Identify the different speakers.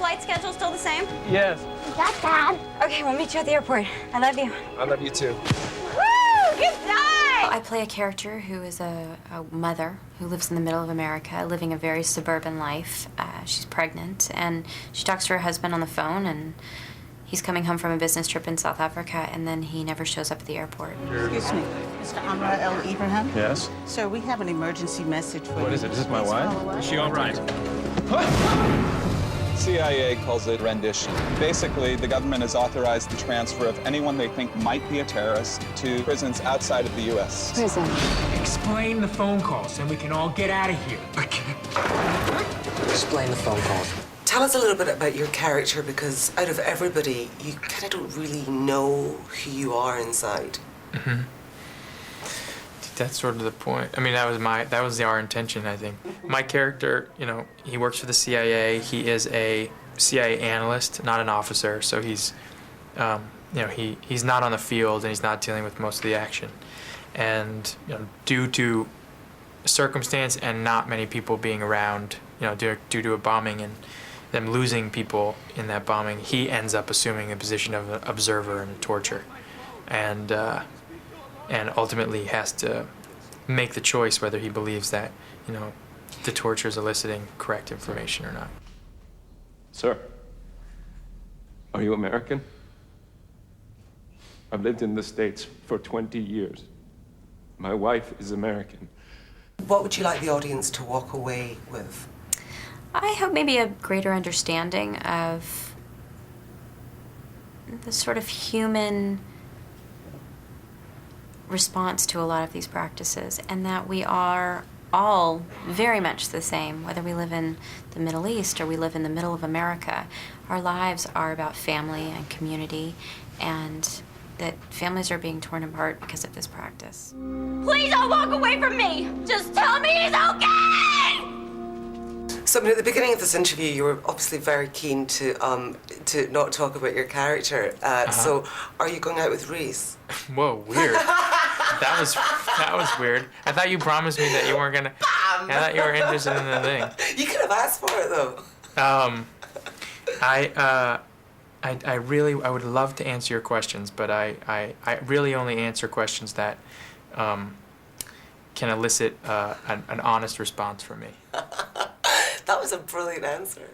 Speaker 1: flight schedule still the same?
Speaker 2: Yes.
Speaker 1: That's Dad. Okay, we'll meet you at the airport. I love you.
Speaker 2: I love you too.
Speaker 1: Woo! Good night!
Speaker 3: I play a character who is a mother who lives in the middle of America, living a very suburban life. She's pregnant, and she talks to her husband on the phone, and he's coming home from a business trip in South Africa, and then he never shows up at the airport.
Speaker 4: Excuse me, Mr. Amra El Ibrahim?
Speaker 2: Yes?
Speaker 4: Sir, we have an emergency message for you.
Speaker 2: What is it? Is this my wife? Is she all right?
Speaker 5: CIA calls it rendition. Basically, the government has authorized the transfer of anyone they think might be a terrorist to prisons outside of the U.S.
Speaker 1: Prison.
Speaker 6: Explain the phone calls, and we can all get out of here.
Speaker 7: Explain the phone calls. Tell us a little bit about your character, because out of everybody, you kind of don't really know who you are inside.
Speaker 8: Mm-hmm. That's sort of the point. I mean, that was our intention, I think. My character, you know, he works for the CIA. He is a CIA analyst, not an officer. So he's, you know, he's not on the field and he's not dealing with most of the action. And you know, due to circumstance and not many people being around, you know, due to a bombing and them losing people in that bombing, he ends up assuming a position of an observer and torture, and ultimately has to make the choice whether he believes that, you know, the torture is eliciting correct information or not.
Speaker 2: Sir, are you American? I've lived in the States for 20 years. My wife is American.
Speaker 7: What would you like the audience to walk away with?
Speaker 3: I hope maybe a greater understanding of the sort of human response to a lot of these practices, and that we are all very much the same, whether we live in the Middle East or we live in the middle of America. Our lives are about family and community, and that families are being torn apart because of this practice.
Speaker 1: Please don't walk away from me! Just tell me he's okay!
Speaker 7: So, I mean, at the beginning of this interview, you were obviously very keen to not talk about your character. So, are you going out with Reese?
Speaker 8: Whoa, weird. That was weird. I thought you promised me that you weren't gonna. I thought you were interested in the thing.
Speaker 7: You could have asked for it, though.
Speaker 8: I would love to answer your questions, but I really only answer questions that can elicit an honest response from me.
Speaker 7: That was a brilliant answer.